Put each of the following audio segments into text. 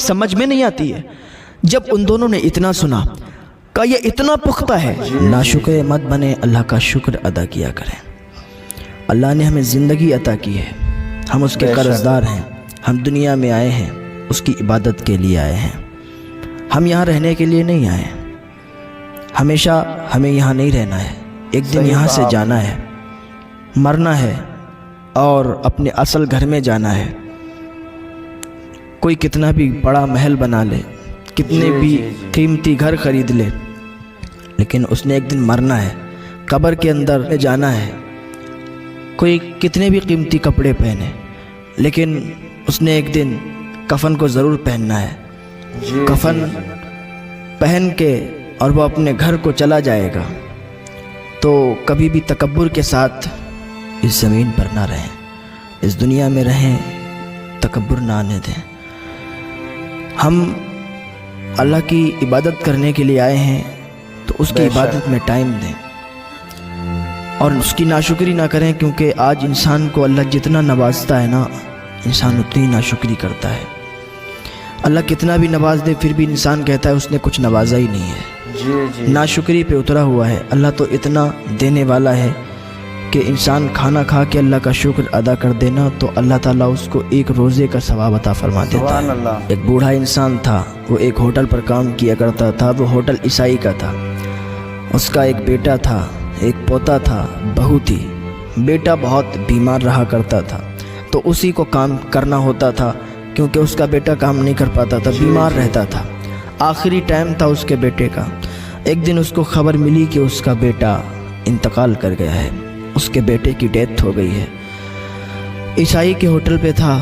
سمجھ میں نہیں آتی ہے۔ جب ان دونوں نے اتنا سنا کہا یہ اتنا پختہ ہے، ناشکر مت بنے، اللہ کا شکر ادا کیا کریں۔ اللہ نے ہمیں زندگی عطا کی ہے، ہم اس کے قرضدار ہیں، ہم دنیا میں آئے ہیں اس کی عبادت کے لیے آئے ہیں، ہم یہاں رہنے کے لیے نہیں آئے، ہمیشہ ہمیں یہاں نہیں رہنا ہے، ایک دن یہاں سے جانا ہے، مرنا ہے اور اپنے اصل گھر میں جانا ہے۔ کوئی کتنا بھی بڑا محل بنا لے، کتنے بھی قیمتی گھر خرید لے، لیکن اس نے ایک دن مرنا ہے، قبر کے اندر جانا ہے۔ کوئی کتنے بھی قیمتی کپڑے پہنے، لیکن اس نے ایک دن کفن کو ضرور پہننا ہے۔ کفن پہن کے اور وہ اپنے گھر کو چلا جائے گا۔ تو کبھی بھی تکبر کے ساتھ اس زمین پر نہ رہیں، اس دنیا میں رہیں، تکبر نہ آنے دیں۔ ہم اللہ کی عبادت کرنے کے لیے آئے ہیں تو اس کی عبادت میں ٹائم دیں اور اس کی ناشکری نہ کریں، کیونکہ آج انسان کو اللہ جتنا نوازتا ہے نا، انسان اتنی ناشکری کرتا ہے۔ اللہ کتنا بھی نواز دے پھر بھی انسان کہتا ہے اس نے کچھ نوازا ہی نہیں ہے، ناشکری پہ اترا ہوا ہے۔ اللہ تو اتنا دینے والا ہے کہ انسان کھانا کھا کے اللہ کا شکر ادا کر دینا تو اللہ تعالیٰ اس کو ایک روزے کا ثواب عطا فرما دیتا ہے۔ ایک بوڑھا انسان تھا، وہ ایک ہوٹل پر کام کیا کرتا تھا، وہ ہوٹل عیسائی کا تھا۔ اس کا ایک بیٹا تھا، ایک پوتا تھا، بہو تھی۔ بیٹا بہت بیمار رہا کرتا تھا تو اسی کو کام کرنا ہوتا تھا، کیونکہ اس کا بیٹا کام نہیں کر پاتا تھا، بیمار رہتا تھا۔ آخری ٹائم تھا اس کے بیٹے کا۔ ایک دن اس کو خبر ملی کہ اس کا بیٹا انتقال کر گیا ہے، اس کے بیٹے کی ڈیتھ ہو گئی ہے۔ عیسائی کے ہوٹل پہ تھا،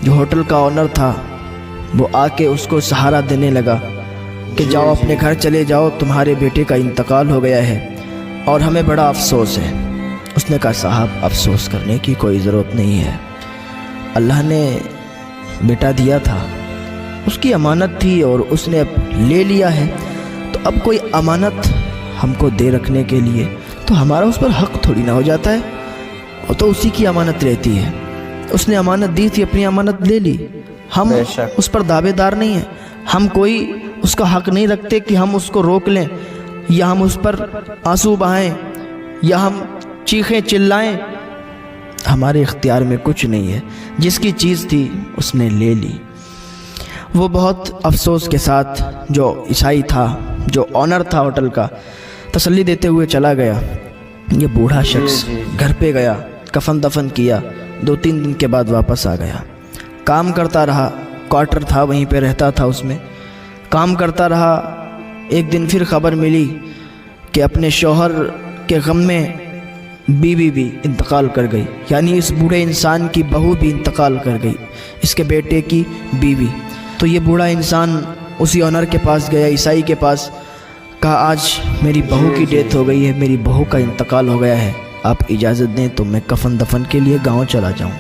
جو ہوٹل کا آنر تھا وہ آ کے اس کو سہارا دینے لگا کہ جاؤ اپنے گھر چلے جاؤ، تمہارے بیٹے کا انتقال ہو گیا ہے اور ہمیں بڑا افسوس ہے۔ اس نے کہا صاحب افسوس کرنے کی کوئی ضرورت نہیں ہے، اللہ نے بیٹا دیا تھا، اس کی امانت تھی اور اس نے اب لے لیا ہے، تو اب کوئی امانت ہم کو دے رکھنے کے لیے تو ہمارا اس پر حق تھوڑی نہ ہو جاتا ہے، وہ تو اسی کی امانت رہتی ہے۔ اس نے امانت دی تھی، اپنی امانت لے لی، ہم اس پر دعوے دار نہیں ہیں، ہم کوئی اس کا حق نہیں رکھتے کہ ہم اس کو روک لیں یا ہم اس پر آنسو بہائیں یا ہم چیخیں چلائیں، ہمارے اختیار میں کچھ نہیں ہے۔ جس کی چیز تھی اس نے لے لی۔ وہ بہت افسوس کے ساتھ جو عیسائی تھا، جو آنر تھا ہوٹل کا، تسلی دیتے ہوئے چلا گیا۔ یہ بوڑھا شخص گھر پہ گیا، کفن دفن کیا، 2-3 دن کے بعد واپس آ گیا۔ کام کرتا رہا، کوارٹر تھا وہیں پہ رہتا تھا، اس میں کام کرتا رہا۔ ایک دن پھر خبر ملی کہ اپنے شوہر کے غم میں بیوی بھی انتقال کر گئی، یعنی اس بوڑھے انسان کی بہو بھی انتقال کر گئی، اس کے بیٹے کی بیوی۔ تو یہ بوڑھا انسان اسی آنر کے پاس گیا، عیسائی کے پاس، کہا آج میری بہو کی ڈیتھ ہو گئی ہے، میری بہو کا انتقال ہو گیا ہے، آپ اجازت دیں تو میں کفن دفن کے لیے گاؤں چلا جاؤں۔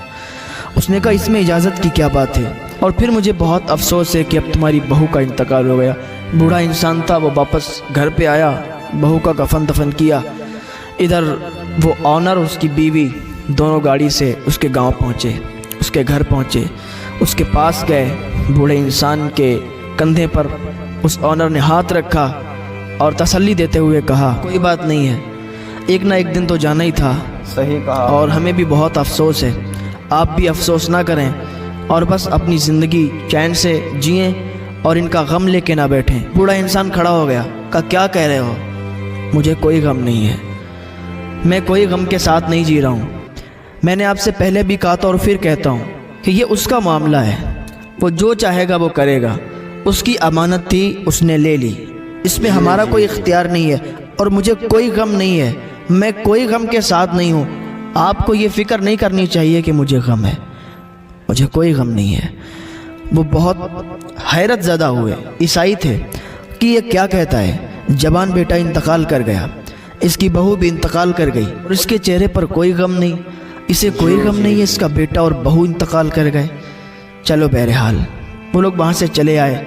اس نے کہا اس میں اجازت کی کیا بات ہے، اور پھر مجھے بہت افسوس ہے کہ اب تمہاری بہو کا انتقال ہو گیا۔ بوڑھا انسان تھا، وہ واپس گھر پہ آیا، بہو کا کفن دفن کیا۔ ادھر وہ آنر اور اس کی بیوی دونوں گاڑی سے اس کے گاؤں پہنچے، اس کے گھر پہنچے، اس کے پاس گئے۔ بوڑھے انسان کے کندھے پر اس آنر نے ہاتھ رکھا اور تسلی دیتے ہوئے کہا کوئی بات نہیں ہے، ایک نہ ایک دن تو جانا ہی تھا، صحیح کہا، اور ہمیں بھی بہت افسوس ہے، آپ بھی افسوس نہ کریں اور بس اپنی زندگی چین سے جئیں اور ان کا غم لے کے نہ بیٹھیں۔ بوڑھا انسان کھڑا ہو گیا، کہا کیا کہہ رہے ہو، مجھے کوئی غم نہیں ہے، میں کوئی غم کے ساتھ نہیں جی رہا ہوں۔ میں نے آپ سے پہلے بھی کہا تھا اور پھر کہتا ہوں کہ یہ اس کا معاملہ ہے، وہ جو چاہے گا وہ کرے گا، اس کی امانت تھی اس نے لے لی، اس میں ہمارا کوئی اختیار نہیں ہے، اور مجھے کوئی غم نہیں ہے، میں کوئی غم کے ساتھ نہیں ہوں۔ آپ کو یہ فکر نہیں کرنی چاہیے کہ مجھے غم ہے، مجھے کوئی غم نہیں ہے۔ وہ بہت حیرت زدہ ہوئے، عیسائی تھے، کہ یہ کیا کہتا ہے، جوان بیٹا انتقال کر گیا، اس کی بہو بھی انتقال کر گئی اور اس کے چہرے پر کوئی غم نہیں، اسے کوئی غم نہیں ہے، اس کا بیٹا اور بہو انتقال کر گئے۔ چلو بہرحال وہ لوگ وہاں سے چلے آئے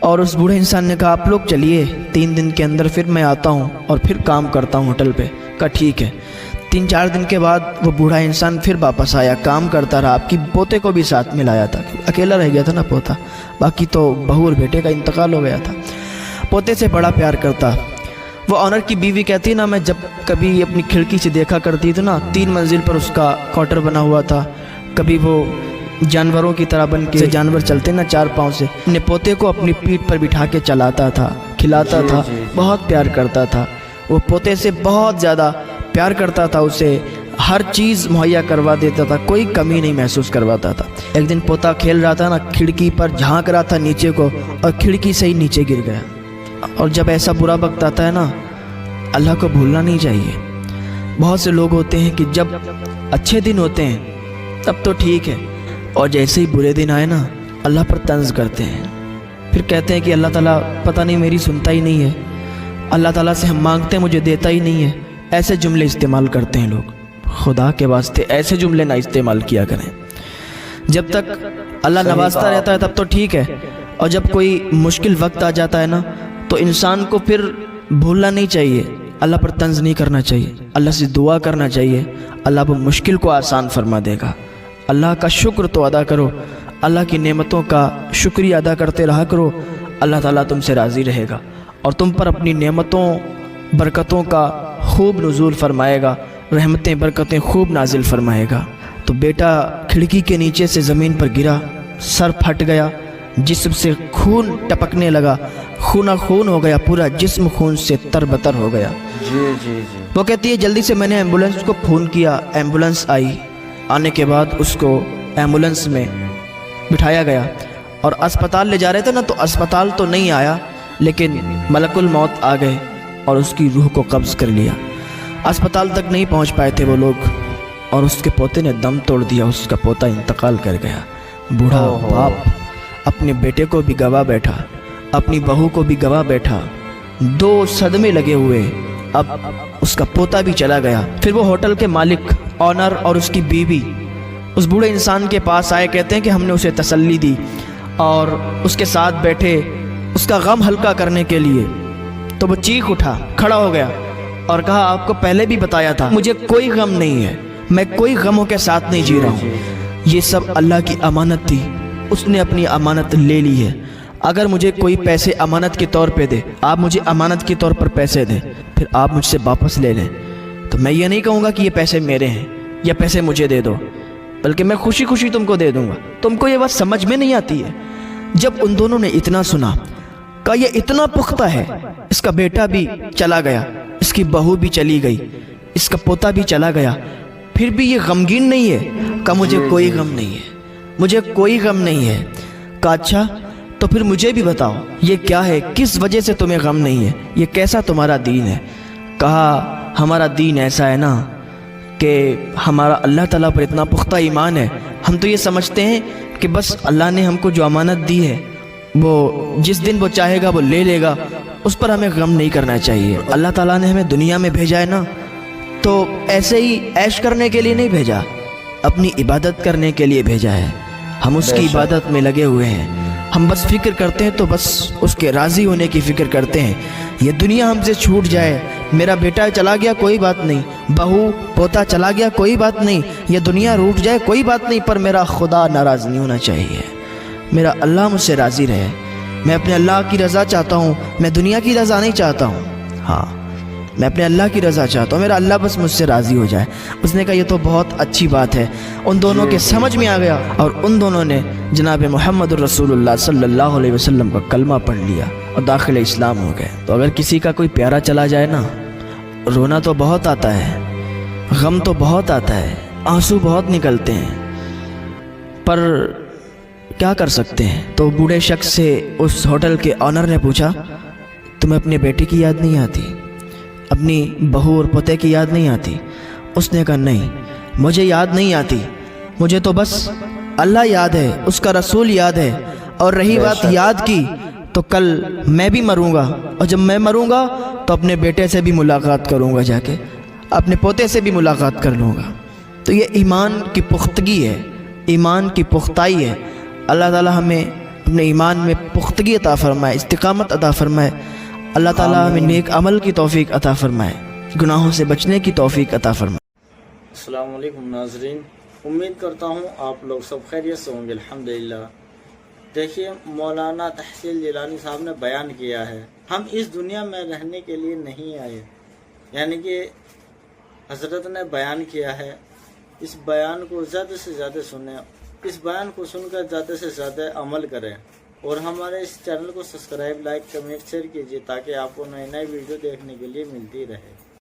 اور اس بوڑھے انسان نے کہا آپ لوگ چلیے، 3 دن کے اندر پھر میں آتا ہوں اور پھر کام کرتا ہوں ہوٹل پہ۔ کہا ٹھیک ہے۔ 3-4 दिन के बाद वो बूढ़ा इंसान फिर वापस आया, काम करता रहा, आपकी पोते को भी साथ में लाया था, अकेला रह गया था ना पोता, बाकी तो बहू और बेटे का इंतकाल हो गया था। पोते से बड़ा प्यार करता। वो ऑनर की बीवी कहती ना, मैं जब कभी अपनी खिड़की से देखा करती थी ना, 3 मंजिल पर उसका क्वार्टर बना हुआ था, कभी वो जानवरों की तरह बन के, जानवर चलते ना 4 पाँव से, अपने पोते को अपनी पीठ पर बिठा के चलाता था, खिलाता था, बहुत प्यार करता था। वो पोते से बहुत ज़्यादा प्यार करता था, उसे हर चीज़ मुहैया करवा देता था, कोई कमी नहीं महसूस करवाता था। एक दिन पोता खेल रहा था ना, खिड़की पर झांक रहा था नीचे को, और खिड़की से ही नीचे गिर गया। और जब ऐसा बुरा वक्त आता है ना, अल्लाह को भूलना नहीं चाहिए। बहुत से लोग होते हैं कि जब अच्छे दिन होते हैं तब तो ठीक है, और जैसे ही बुरे दिन आए ना, अल्लाह पर तंज करते हैं, फिर कहते हैं कि अल्लाह ताला पता नहीं मेरी सुनता ही नहीं है, अल्लाह ताला से हम मांगते हैं मुझे देता ही नहीं है। ऐसे जुमले इस्तेमाल करते हैं लोग। खुदा के वास्ते ऐसे जुमले ना इस्तेमाल किया करें। जब तक अल्लाह नवाजता रहता है तब तो ठीक है, और जब कोई मुश्किल वक्त आ जाता है ना, तो इंसान को फिर भूलना नहीं चाहिए, अल्लाह पर तंज नहीं करना चाहिए, अल्लाह से दुआ करना चाहिए, अल्लाह वो मुश्किल को आसान फरमा देगा। अल्लाह का शुक्र तो अदा करो, अल्लाह की नेमतों का शुक्रिया अदा करते रहा करो, अल्लाह ताला तुमसे राज़ी रहेगा और तुम पर अपनी नेमतों बरकतों का खूब नुज़ूल फरमाएगा, रहमतें बरकतें खूब नाजिल फरमाएगा। तो बेटा खिड़की के नीचे से ज़मीन पर गिरा, सर फट गया, जिस्म से खून टपकने लगा, खूना खून हो गया, पूरा जिस्म खून से तरबतर हो गया। जी। वो कहती है जल्दी से मैंने एम्बुलेंस को फ़ोन किया, एम्बुलेंस आई, आने के बाद उसको एम्बुलेंस में बिठाया गया और अस्पताल ले जा रहे थे ना, तो अस्पताल तो नहीं आया, लेकिन मलकुल मौत आ गए और उसकी रूह को कब्ज़ कर लिया। अस्पताल तक नहीं पहुंच पाए थे वो लोग, और उसके पोते ने दम तोड़ दिया, उसका पोता इंतकाल कर गया। बूढ़ा बाप अपने बेटे को भी गवा बैठा, अपनी बहू को भी गवा बैठा, 2 सदमे लगे हुए। अब उसका पोता भी चला गया। फिर वो होटल के मालिक, ऑनर और उसकी बीवी उस बूढ़े इंसान के पास आए, कहते हैं कि हमने उसे तसल्ली दी और उसके साथ बैठे उसका गम हल्का करने के लिए। तो वो चीख उठा, खड़ा हो गया और कहा आपको पहले भी बताया था, मुझे कोई गम नहीं है, मैं कोई गमों के साथ नहीं जी रहा हूँ, ये सब अल्लाह की अमानत थी, उसने अपनी अमानत ले ली है। अगर मुझे कोई पैसे अमानत के तौर पे दे, आप मुझे अमानत के तौर पर पैसे दें, फिर आप मुझसे वापस ले लें, तो मैं ये नहीं कहूँगा कि ये पैसे मेरे हैं या पैसे मुझे दे दो, बल्कि मैं खुशी खुशी तुमको दे दूँगा। तुमको ये बात समझ में नहीं आती है। जब उन दोनों ने इतना सुना, कहा ये इतना पुख्ता है, इसका बेटा भी चला गया, इसकी बहू भी चली गई, इसका पोता भी चला गया, फिर भी ये गमगीन नहीं है। कहा मुझे कोई गम नहीं है, मुझे कोई गम नहीं है। कहा अच्छा तो फिर मुझे भी बताओ ये क्या है, किस वजह से तुम्हें गम नहीं है, ये कैसा तुम्हारा दीन है। कहा हमारा दीन ऐसा है ना कि हमारा अल्लाह ताला पर इतना पुख्ता ईमान है, हम तो ये समझते हैं कि बस अल्लाह ने हमको जो अमानत दी है वो जिस दिन वो चाहेगा वो ले लेगा, उस पर हमें गम नहीं करना चाहिए। अल्लाह ताला ने हमें दुनिया में भेजा है ना, तो ऐसे ही ऐश करने के लिए नहीं भेजा, अपनी इबादत करने के लिए भेजा है। हम उसकी इबादत में लगे हुए हैं, हम बस फिक्र करते हैं तो बस उसके राज़ी होने की फ़िक्र करते हैं। ये दुनिया हमसे छूट जाए, मेरा बेटा चला गया कोई बात नहीं, बहू पोता चला गया कोई बात नहीं, ये दुनिया रूठ जाए कोई बात नहीं, पर मेरा खुदा नाराज़ नहीं होना चाहिए, मेरा अल्लाह मुझसे राज़ी रहे। मैं अपने अल्लाह की रज़ा चाहता हूँ, मैं दुनिया की रज़ा नहीं चाहता हूँ। हाँ, मैं अपने अल्लाह की रज़ा चाहता हूँ, मेरा अल्लाह बस मुझसे राज़ी हो जाए। उसने कहा ये तो बहुत अच्छी बात है। उन दोनों के समझ में आ गया और उन दोनों ने जनाब मोहम्मद रसूलुल्लाह सल्लल्लाहु अलैहि वसल्लम का कलमा पढ़ लिया और दाखिल इस्लाम हो गए। तो अगर किसी का कोई प्यारा चला जाए ना, रोना तो बहुत आता है, गम तो बहुत आता है, आंसू बहुत निकलते हैं, पर क्या कर सकते हैं। तो बूढ़े शख्स से उस होटल के ऑनर ने पूछा तुम्हें अपने बेटे की याद नहीं आती, अपनी बहू और पोते की याद नहीं आती? उसने कहा नहीं, मुझे याद नहीं आती, मुझे तो बस अल्लाह याद है, उसका रसूल याद है, और रही बात याद की तो कल मैं भी मरूंगा, और जब मैं मरूंगा तो अपने बेटे से भी मुलाकात करूंगा, जाके अपने पोते से भी मुलाकात कर लूँगा। तो ये ईमान की पुख्तगी है, ईमान की पुख्ताई है। अल्लाह ताला हमें अपने ईमान में पुख्तगी अता फरमाए, इस्तिकामत अता फरमाए। अल्लाह ताला हमें नेक अमल की तौफीक अता फरमाए, गुनाहों से बचने की तौफीक अता फरमाए। السلام علیکم ناظرین، امید کرتا ہوں آپ لوگ سب خیریت سے ہوں گے الحمدللہ۔ دیکھیے، مولانا تحصیل جیلانی صاحب نے بیان کیا ہے، ہم اس دنیا میں رہنے کے لیے نہیں آئے، یعنی کہ حضرت نے بیان کیا ہے۔ اس بیان کو زیادہ سے زیادہ سنیں، اس بیان کو سن کر زیادہ سے زیادہ عمل کریں، اور ہمارے اس چینل کو سبسکرائب، لائک، کمنٹ، شیئر کیجیے تاکہ آپ کو نئی نئی ویڈیو دیکھنے کے لیے ملتی رہے۔